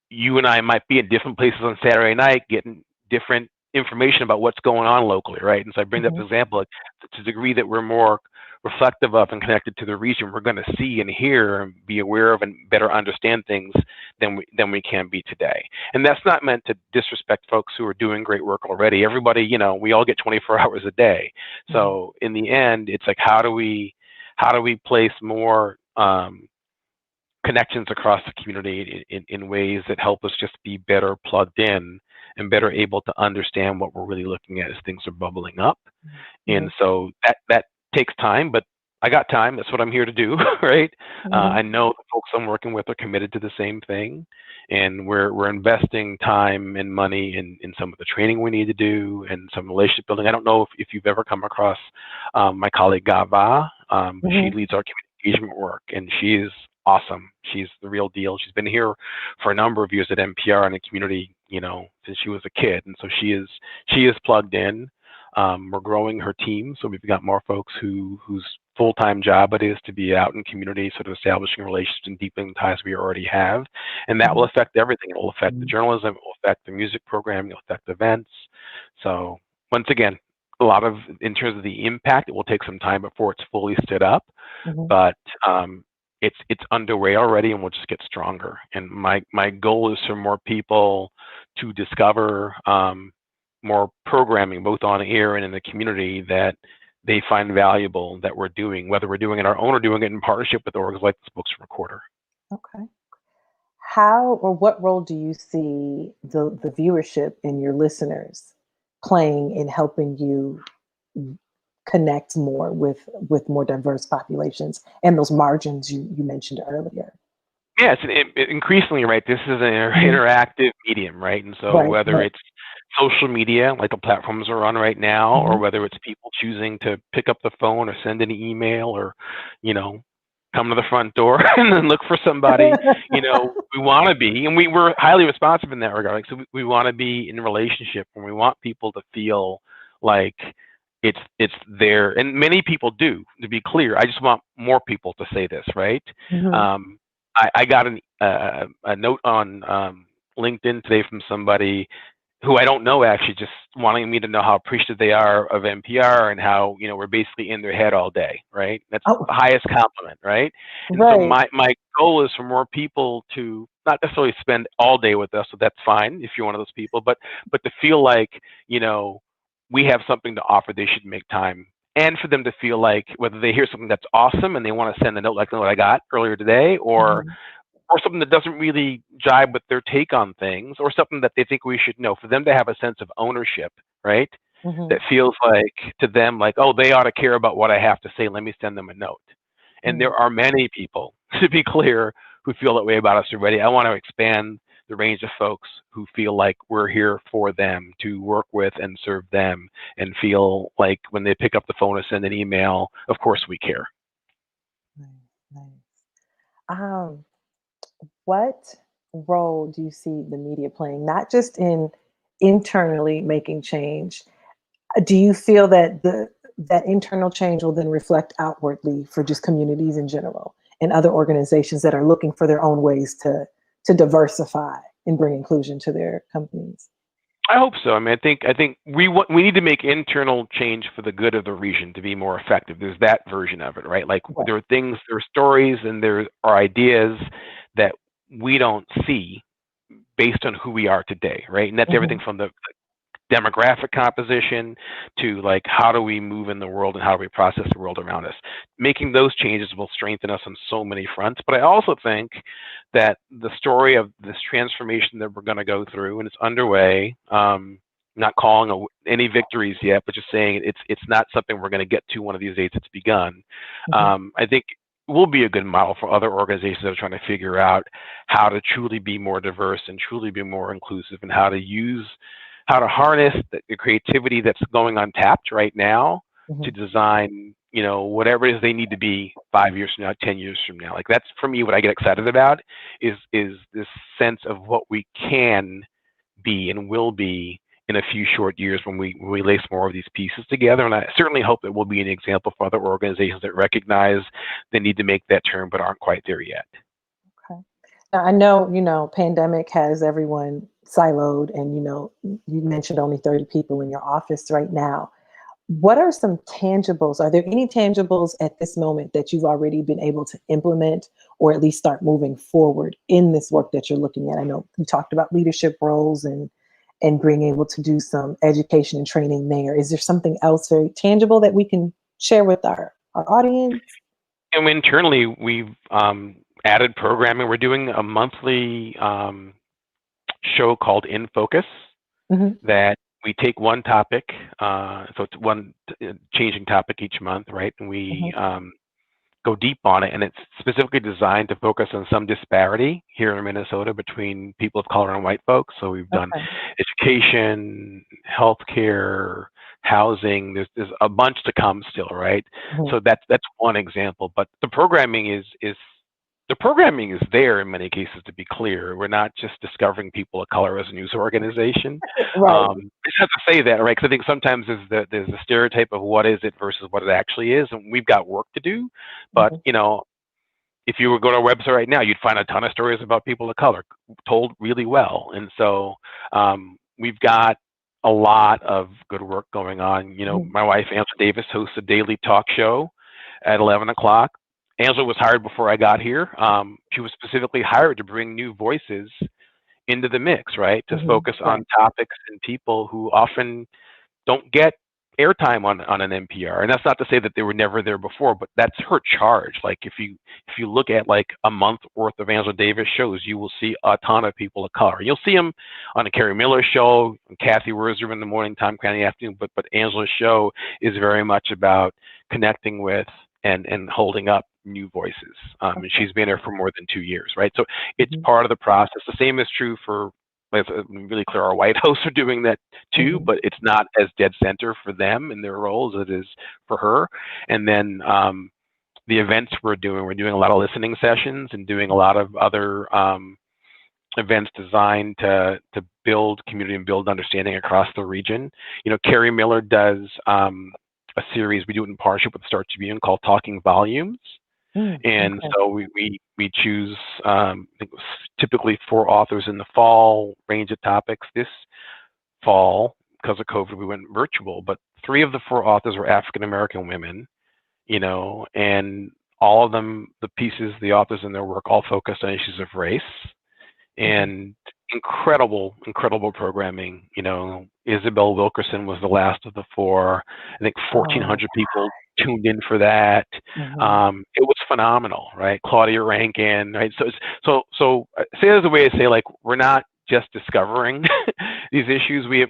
you and I might be in different places on Saturday night getting different information about what's going on locally, right? And so I bring up the example, like, to the degree that we're more reflective of and connected to the region, we're going to see and hear and be aware of and better understand things than we can be today. And that's not meant to disrespect folks who are doing great work already. Everybody, we all get 24 hours a day. So in the end, it's like, how do we place more connections across the community in ways that help us just be better plugged in and better able to understand what we're really looking at as things are bubbling up. And so that takes time, but I got time. That's what I'm here to do, right? I know the folks I'm working with are committed to the same thing, and we're investing time and money in some of the training we need to do and some relationship building. I don't know if you've ever come across my colleague Gava, but she leads our community engagement work, and she is awesome. She's the real deal. She's been here for a number of years at MPR and the community, since she was a kid, and so she is plugged in. We're growing her team, so we've got more folks whose full-time job it is to be out in community, sort of establishing relationships and deepening ties we already have. And that will affect everything. It will affect the journalism, it will affect the music programming, it will affect events. So once again, a lot of, in terms of the impact, it will take some time before it's fully stood up, but it's underway already, and we'll just get stronger. And my goal is for more people to discover more programming, both on air and in the community, that they find valuable that we're doing, whether we're doing it our own or doing it in partnership with orgs like the Spokesman Recorder. Okay. How or what role do you see the viewership and your listeners playing in helping you connect more with more diverse populations and those margins you mentioned earlier? Yeah, it's increasingly, right, this is an interactive medium, right? And so whether it's social media, like the platforms are on right now, or whether it's people choosing to pick up the phone or send an email or, you know, come to the front door and then look for somebody, you know, we want to be, and we're highly responsive in that regard. Like, so we want to be in a relationship, and we want people to feel like it's there. And many people do, to be clear. I just want more people to say this, right? I got a note on LinkedIn today from somebody who I don't know, actually, just wanting me to know how appreciative they are of MPR and how, you know, we're basically in their head all day, right? That's the highest compliment, right? And so my goal is for more people to not necessarily spend all day with us, so that's fine if you're one of those people, but to feel like, you know, we have something to offer, they should make time. And for them to feel like whether they hear something that's awesome and they want to send a note like what I got earlier today, or something that doesn't really jibe with their take on things, or something that they think we should know, for them to have a sense of ownership, right? That feels like to them like, oh, they ought to care about what I have to say, let me send them a note. And there are many people, to be clear, who feel that way about us already. I want to expand the range of folks who feel like we're here for them, to work with and serve them, and feel like when they pick up the phone or send an email, of course we care. Nice. What role do you see the media playing, not just in internally making change? Do you feel that that internal change will then reflect outwardly for just communities in general and other organizations that are looking for their own ways to diversify and bring inclusion to their companies? I hope so. I mean, I think we need to make internal change for the good of the region to be more effective. There's that version of it, right? Like there are things, there are stories, and there are ideas that we don't see based on who we are today, right? And that's everything from the demographic composition to like how do we move in the world and how do we process the world around us. Making those changes will strengthen us on so many fronts. But I also think that the story of this transformation that we're going to go through, and it's underway, not calling any victories yet, but just saying it's not something we're going to get to one of these days. It's begun. I think will be a good model for other organizations that are trying to figure out how to truly be more diverse and truly be more inclusive, and how to harness the creativity that's going untapped right now to design, you know, whatever it is they need to be 5 years from now, 10 years from now. Like that's for me what I get excited about is this sense of what we can be and will be in a few short years when we lace more of these pieces together. And I certainly hope it will be an example for other organizations that recognize they need to make that turn but aren't quite there yet. Okay. Now, I know, you know, pandemic has everyone siloed, and, you know, you mentioned only 30 people in your office right now. What are some tangibles? Are there any tangibles at this moment that you've already been able to implement or at least start moving forward in this work that you're looking at? I know you talked about leadership roles and being able to do some education and training there. Is there something else very tangible that we can share with our audience? And internally, we've added programming. We're doing a monthly show called In Focus that we take one topic, so it's one changing topic each month, right? And we go deep on it, and it's specifically designed to focus on some disparity here in Minnesota between people of color and white folks. So we've done education, healthcare, housing. There's a bunch to come still, right? So that's one example. But the programming is the programming is there in many cases, to be clear. We're not just discovering people of color as a news organization. Right. I just have to say that, right? Because I think sometimes there's the stereotype of what is it versus what it actually is, and we've got work to do. But Mhm. you know, if you were to go to our website right now, you'd find a ton of stories about people of color told really well. And so we've got a lot of good work going on. You know, Mhm. my wife, Angela Davis, hosts a daily talk show at 11 o'clock. Angela was hired before I got here. She was specifically hired to bring new voices into the mix, right? To Mhm. focus on Right. topics and people who often don't get airtime on an MPR. And that's not to say that they were never there before, but that's her charge. Like if you look at like a month worth of Angela Davis shows, you will see a ton of people of color. You'll see them on the Carrie Miller show, Kathy Werzer in the morning, Tom Cranny in the afternoon, but Angela's show is very much about connecting with and holding up new voices. And she's been there for more than 2 years, right? So it's Mhm. part of the process. The same is true for, let's be really clear, our white hosts are doing that too, Mhm. but it's not as dead center for them in their roles as it is for her. And then the events we're doing a lot of listening sessions and doing a lot of other events designed to build community and build understanding across the region. You know, Carrie Miller does a series, we do it in partnership with the Star Tribune, called Talking Volumes. Mm. And Okay. so we choose, I think it was typically 4 authors in the fall, range of topics. This fall, because of COVID, we went virtual, but 3 of the 4 authors were African American women, you know, and all of them, the pieces, the authors in their work, all focused on issues of race, Mhm. and incredible programming. You know, Isabel Wilkerson was the last of the 4. I think Oh. 1,400 people tuned in for that. Mhm. It was phenomenal, right? Claudia Rankin, right? So say it as a way to say, like, we're not just discovering these issues. We're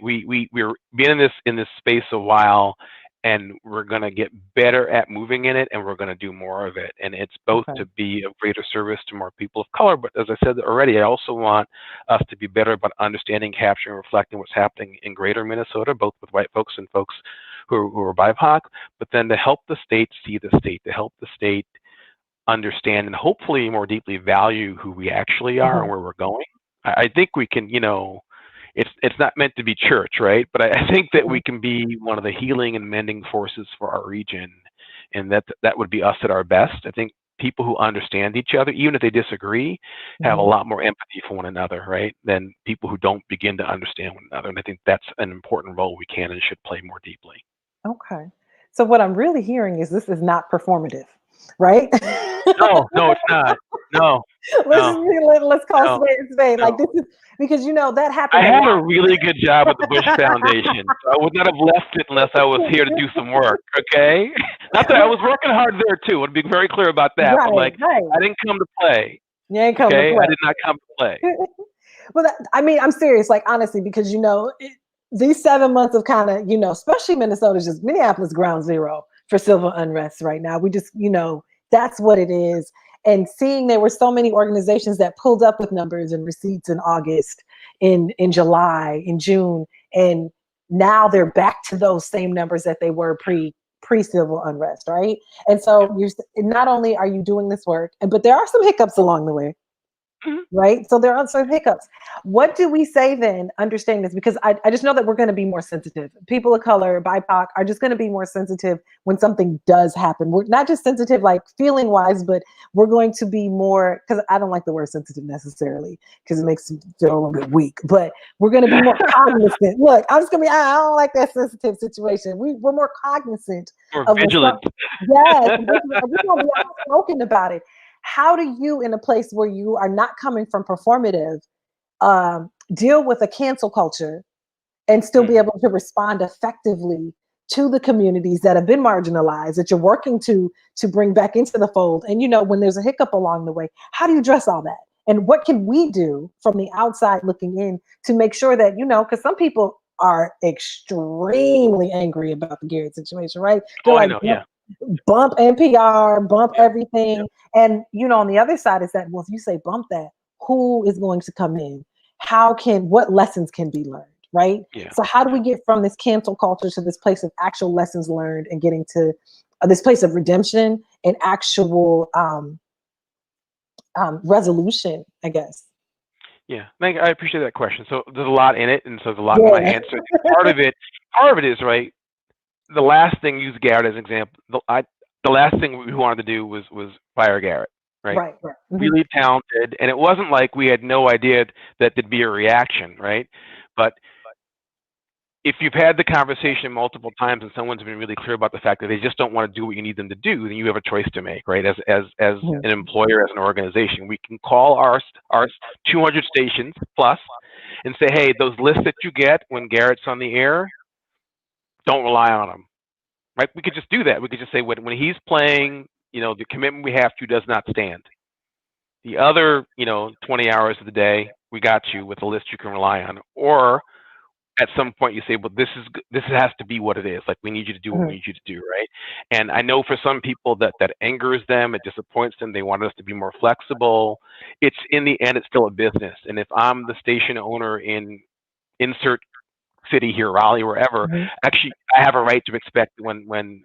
been in this space a while, and we're going to get better at moving in it, and we're going to do more of it. And it's both Okay. to be of greater service to more people of color, but as I said already, I also want us to be better about understanding, capturing, reflecting what's happening in greater Minnesota, both with white folks and folks who are BIPOC, but then to help the state see the state, to help the state understand and hopefully more deeply value who we actually are and Mhm. where we're going. I think we can, you know, it's not meant to be church, right? But I think that Mhm. we can be one of the healing and mending forces for our region, and that would be us at our best. I think people who understand each other, even if they disagree, have a Mhm. lot more empathy for one another, right? Than people who don't begin to understand one another. And I think that's an important role we can and should play more deeply. Okay. So what I'm really hearing is this is not performative, right? No, no, it's not. No, Let's no, just let's call no, spade a spade. no. Like this is because that I happens a had a lot. really good job at the Bush Foundation. So I would not have left it unless I was here to do some work, okay? Not that I was working hard there too. I'd be very clear about that. But Right, like, right. I didn't come to play, You ain't come to okay? I play. did not come to play. Well, I mean, I'm serious, like honestly, because these 7 months of kind of, especially Minnesota, just Minneapolis ground zero for civil unrest right now. We just, that's what it is. And seeing there were so many organizations that pulled up with numbers and receipts in August, in July, in June, and now they're back to those same numbers that they were pre civil unrest, right? And so you're not only are you doing this work, but there are some hiccups along the way, Mhm. right? So there are some hiccups. What do we say then, understanding this? Because I just know that we're going to be more sensitive. People of color, BIPOC, are just going to be more sensitive when something does happen. We're not just sensitive like feeling wise, but we're going to be more, because I don't like the word sensitive necessarily, because it makes me feel a little bit weak, but we're going to be more cognizant. Look, I'm just going to be, I don't like that sensitive situation. We're more cognizant We're of vigilant. yes, we're going to be outspoken about it. How do you, in a place where you are not coming from performative, deal with a cancel culture and still be Mhm. able to respond effectively to the communities that have been marginalized, that you're working to bring back into the fold? And when there's a hiccup along the way, how do you address all that? And what can we do from the outside looking in to make sure that, because some people are extremely angry about the Garrett situation, right? They're Oh, I like, know. Yeah. bump NPR, bump Yep. Yep. everything. And, on the other side is that, well, if you say bump that, who is going to come in? What lessons can be learned, right? Yeah. So how do we Yeah. get from this cancel culture to this place of actual lessons learned and getting to this place of redemption and actual resolution, I guess. Yeah, I appreciate that question. So there's a lot in it, and so there's a lot in my Yeah. answer. Part of it is right. The last thing, use Garrett as an example. The last thing we wanted to do was fire Garrett, right? Right. Mm-hmm. Really talented, and it wasn't like we had no idea that there'd be a reaction, right? But if you've had the conversation multiple times and someone's been really clear about the fact that they just don't want to do what you need them to do, then you have a choice to make, right? As Mm-hmm. an employer, as an organization, we can call our 200 stations plus and say, hey, those lists that you get when Garrett's on the air, don't rely on them, right? We could just do that. We could just say when he's playing, the commitment we have to does not stand. The other, 20 hours of the day, we got you with a list you can rely on. Or at some point you say, well, this has to be what it is. Like, we need you to do what we need you to do, right? And I know for some people that angers them, it disappoints them. They want us to be more flexible. It's, in the end, it's still a business. And if I'm the station owner in insert city here, Raleigh, wherever, actually I have a right to expect when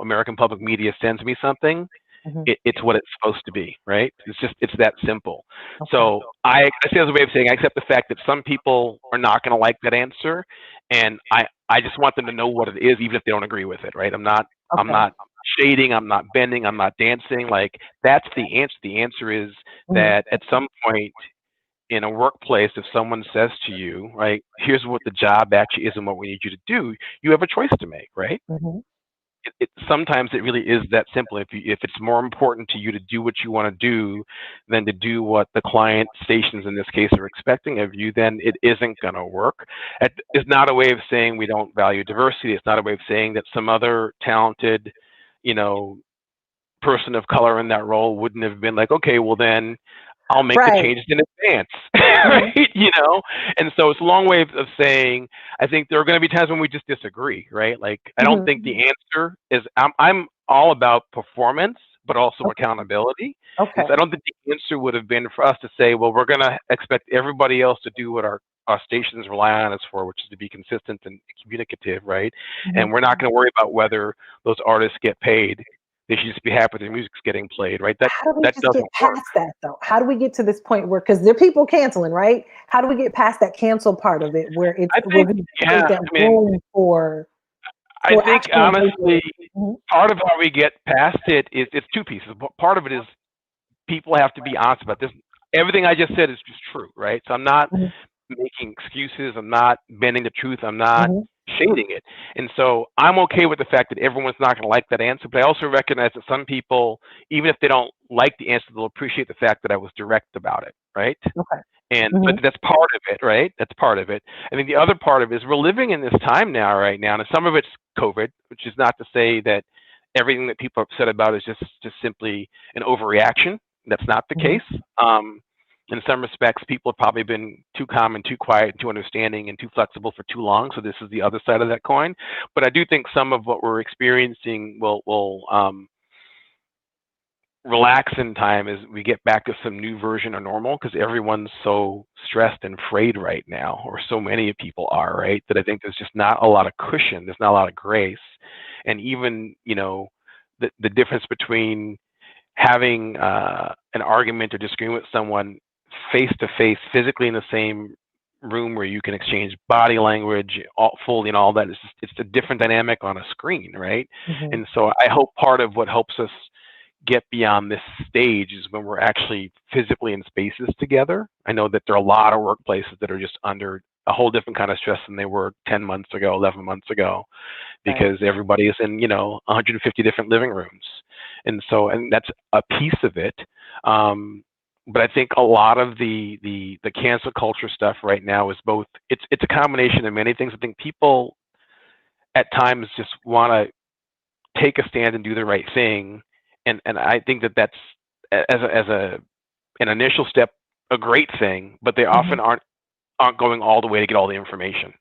American Public Media sends me something, it's what it's supposed to be, right? It's that simple. Okay. So I say as a way of saying I accept the fact that some people are not going to like that answer, and I just want them to know what it is, even if they don't agree with it, right? I'm not shading, I'm not bending, I'm not dancing. Like, that's the answer. The answer is that at some point in a workplace, if someone says to you, right, here's what the job actually is and what we need you to do, you have a choice to make, right? Sometimes it really is that simple. If it's more important to you to do what you want to do than to do what the client stations in this case are expecting of you, then it isn't going to work. It's not a way of saying we don't value diversity. It's not a way of saying that some other talented, person of color in that role wouldn't have been like, okay, well then I'll make the changes in advance, right? And so it's a long way of saying, I think there are going to be times when we just disagree, right? Like, I don't think the answer is, I'm all about performance, but also accountability. Okay. So I don't think the answer would have been for us to say, well, we're going to expect everybody else to do what our stations rely on us for, which is to be consistent and communicative, right? And we're not going to worry about whether those artists get paid. They should just be happy their music's getting played, right? How do we just get past that, though? How do we get to this point where, because there are people canceling, right? How do we get past that cancel part of it, where it's room for? I think honestly, part of how we get past it is it's two pieces. Part of it is people have to be honest about this. Everything I just said is just true, right? So I'm not making excuses. I'm not bending the truth. I'm not shading it. And so I'm okay with the fact that everyone's not going to like that answer, but I also recognize that some people, even if they don't like the answer, they'll appreciate the fact that I was direct about it, right? Okay. And but that's part of it, right? That's part of it. I mean, the other part of it is we're living in this time now, right now, and some of it's COVID, which is not to say that everything that people are upset about is just simply an overreaction. That's not the case. In some respects, people have probably been too calm and too quiet and too understanding and too flexible for too long. So this is the other side of that coin. But I do think some of what we're experiencing will relax in time as we get back to some new version of normal, because everyone's so stressed and frayed right now, or so many people are, right? That I think there's just not a lot of cushion. There's not a lot of grace. And even, the difference between having an argument or disagreeing with someone face to face, physically in the same room where you can exchange body language fully and all that, it's a different dynamic on a screen, right? And so I hope part of what helps us get beyond this stage is when we're actually physically in spaces together. I know that there are a lot of workplaces that are just under a whole different kind of stress than they were 10 months ago, 11 months ago, because everybody is in 150 different living rooms, and that's a piece of it. But I think a lot of the cancel culture stuff right now is both. It's a combination of many things. I think people at times just want to take a stand and do the right thing, and I think that's as an initial step a great thing. But they often aren't going all the way to get all the information.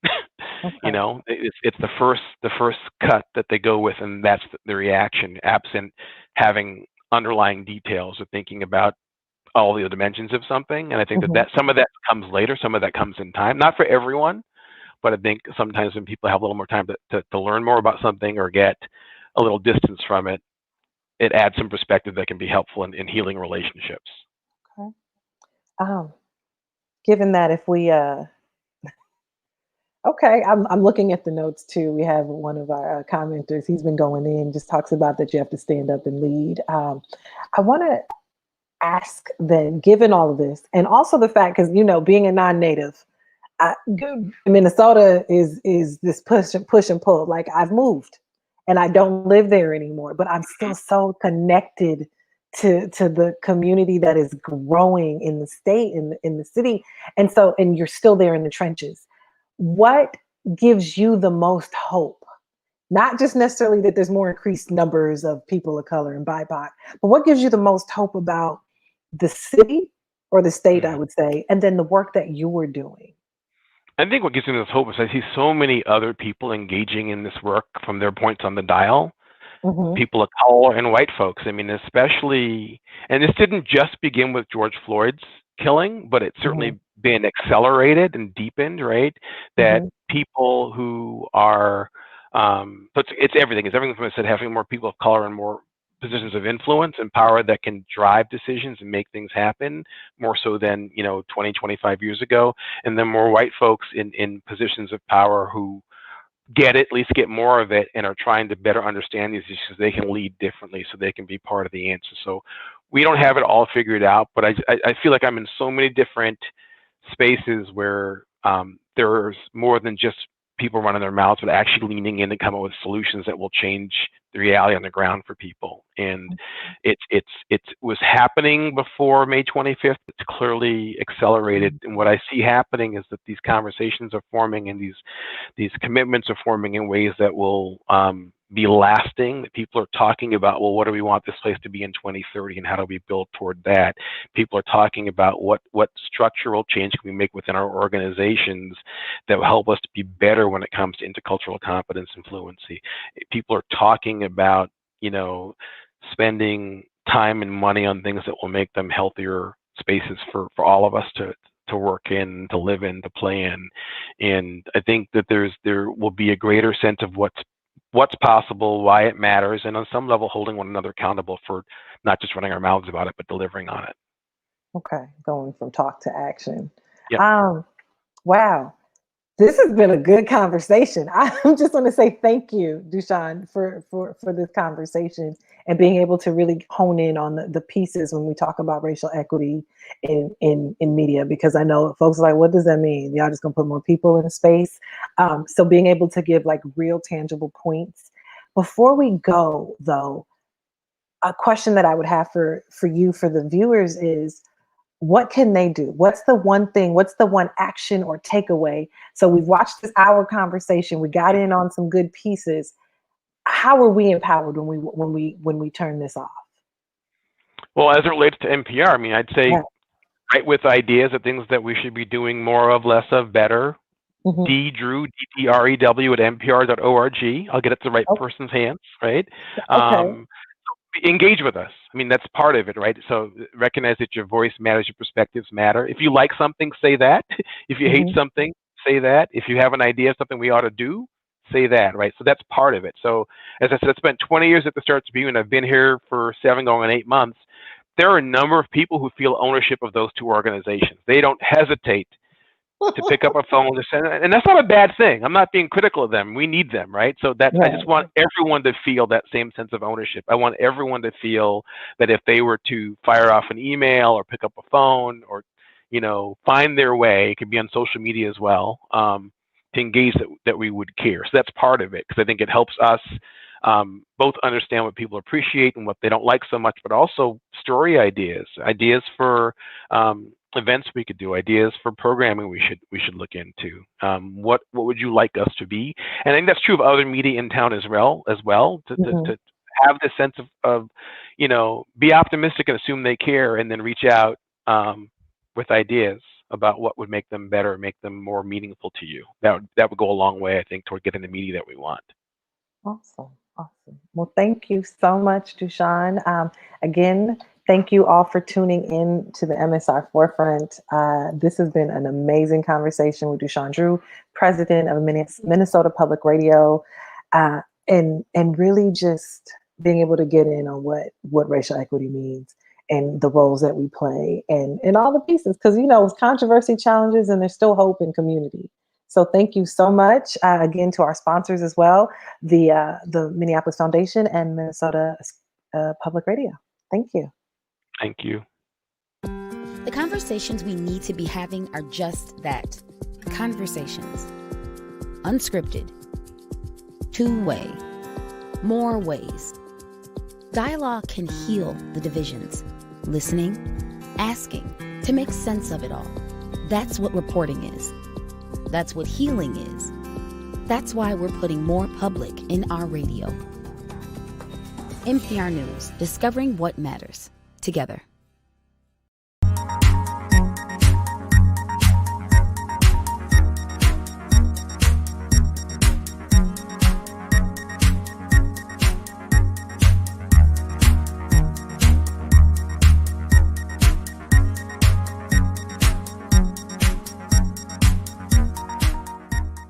It's the first cut that they go with, and that's the reaction, absent having underlying details or thinking about all the dimensions of something. And I think that some of that comes later, some of that comes in time, not for everyone, but I think sometimes when people have a little more time to learn more about something or get a little distance from it, it adds some perspective that can be helpful in healing relationships. Um, given that if we okay, I'm looking at the notes too. We have one of our commenters. He's been going in, just talks about that you have to stand up and lead. I want to ask then, given all of this, and also the fact, because being a non-native, Minnesota is this push and pull. Like I've moved, and I don't live there anymore, but I'm still so connected to the community that is growing in the state, in the city, and you're still there in the trenches. What gives you the most hope? Not just necessarily that there's more increased numbers of people of color and BIPOC, but what gives you the most hope about the city or the state, I would say, and then the work that you were doing? I think what gives me this hope is I see so many other people engaging in this work from their points on the dial. Mm-hmm. People of color and white folks. I mean, especially, and this didn't just begin with George Floyd's killing, but it's certainly been accelerated and deepened, right? That people who are, but it's everything. It's everything from, I said, having more people of color and more positions of influence and power that can drive decisions and make things happen more so than 20, 25 years ago, and then more white folks in positions of power who get it, at least get more of it, and are trying to better understand these issues. They can lead differently so they can be part of the answer. So we don't have it all figured out, but I feel like I'm in so many different spaces where there's more than just people running their mouths, but actually leaning in and coming up with solutions that will change the reality on the ground for people. And it was happening before May 25th. It's clearly accelerated. And what I see happening is that these conversations are forming and these commitments are forming in ways that will be lasting, that people are talking about, well, what do we want this place to be in 2030 and how do we build toward that? People are talking about what structural change can we make within our organizations that will help us to be better when it comes to intercultural competence and fluency. People are talking about, spending time and money on things that will make them healthier spaces for all of us to work in, to live in, to play in. And I think that there will be a greater sense of what's possible, why it matters, and on some level holding one another accountable for not just running our mouths about it, but delivering on it. Okay, going from talk to action. Yeah. Wow. This has been a good conversation. I'm just going to say thank you, Duchesne, for this conversation and being able to really hone in on the pieces when we talk about racial equity in media, because I know folks are like, what does that mean? Y'all just going to put more people in space? So being able to give like real tangible points. Before we go, though, a question that I would have for you, for the viewers is, what can they do? What's the one thing? What's the one action or takeaway? So we've watched this hour conversation. We got in on some good pieces. How are we empowered when we turn this off? Well, as it relates to NPR, I mean, I'd say write with ideas of things that we should be doing more of, less of, better. Drew, DTREW at MPR.org. I'll get it to the right person's hands, right? Engage with us. I mean, that's part of it, right? So recognize that your voice matters, your perspectives matter. If you like something, say that. If you hate something, say that. If you have an idea of something we ought to do, say that, right? So that's part of it. So as I said, I spent 20 years at the Start to Be, and I've been here for 7 going on 8 months. There are a number of people who feel ownership of those two organizations. They don't hesitate to pick up a phone to send, and that's not a bad thing. I'm not being critical of them. We need them, right? So that I just want everyone to feel that same sense of ownership. I want everyone to feel that if they were to fire off an email or pick up a phone or, find their way, it could be on social media as well, to engage, that we would care. So that's part of it, because I think it helps us both understand what people appreciate and what they don't like so much, but also story ideas for events we could do, ideas for programming we should look into. What would you like us to be? And I think that's true of other media in town as well, to have this sense of be optimistic and assume they care, and then reach out with ideas about what would make them better, make them more meaningful to you. That would go a long way, I think, toward getting the media that we want. Awesome. Well, thank you so much, Duchesne. Again, thank you all for tuning in to the MSR Forefront. This has been an amazing conversation with Duchesne Drew, president of Minnesota Public Radio, and really just being able to get in on what racial equity means and the roles that we play and all the pieces. Because, it's controversy, challenges, and there's still hope in community. So thank you so much, again, to our sponsors as well, the Minneapolis Foundation and Minnesota Public Radio. Thank you. Thank you. The conversations we need to be having are just that, conversations. Unscripted. Two-way. More ways. Dialogue can heal the divisions. Listening, asking, to make sense of it all. That's what reporting is. That's what healing is. That's why we're putting more public in our radio. MPR News, discovering what matters, together.